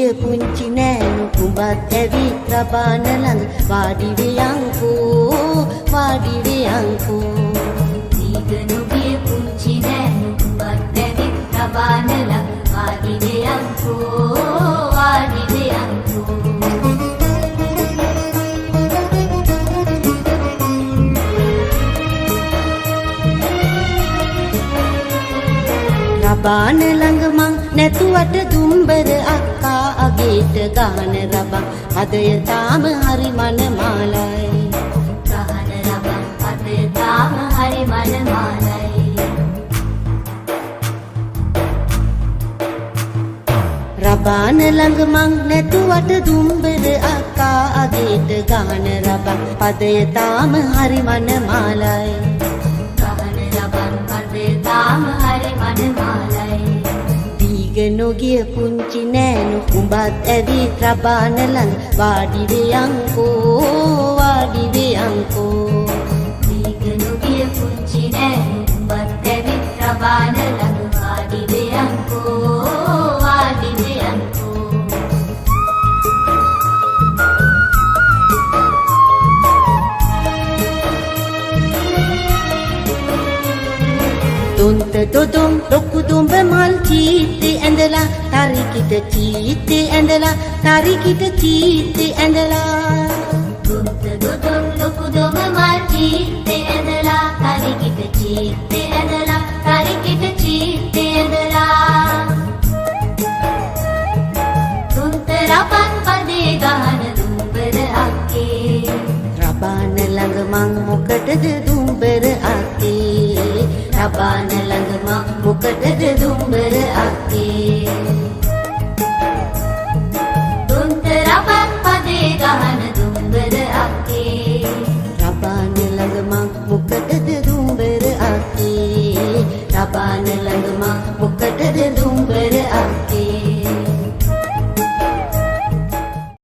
නොගිය පුංචි නෑනු උඹත් ඇවිත් රබාන ළඟ වාඩි වෙයන්කෝ වාඩි වෙයන්කෝ දීග නොගිය පුංචි නෑනු උඹත් ඇවිත් රබාන ළඟ වාඩි වෙයන්කෝ වාඩි වෙයන්කෝ රබාන ළඟ මං නැතුවට දුම්බර අක්කා අගේට ගහන රබන් හදය තාම හරි මනමාලයි ගහන රබන් හදය තාම හරි මනමාලයි රබාන ළඟ මං නැතුවට දුම්බර අක්කා අගේට ගහන රබන් පදය තාම හරි මනමාලයි ගහන රබන් හදය තාම හරි මනමාලයි දීග නොගිය පුංචි නෑනු උඹත් ඇවිත් රබාන ළඟ වාඩි වෙයන්කෝ වාඩි වෙයන්කෝ දීග නොගිය පුංචි නෑනු උඹත් ඇවිත් රබාන ළඟ වාඩි වෙයන්කෝ වාඩි වෙයන්කෝ දොන්ත දොදොම් ලොකු දුඹ මල් චීත්තේ ඇඳලා තරිකිට චීත්තේ ඇඳලා තරිකිට චීත්තේ ඇඳලා දුම්ත දුදුම් ලොකු දුම මල් චීත්තේ ඇඳලා තරිකිට චීත්තේ ඇඳලා තරිකිට චීත්තේ ඇඳලා දුම්ත රබන් පදේ ගහන දුම්බර අක්කේ රබාන ළඟ මං මොකටද දුම්බර අක්කේ රබාන ළඟ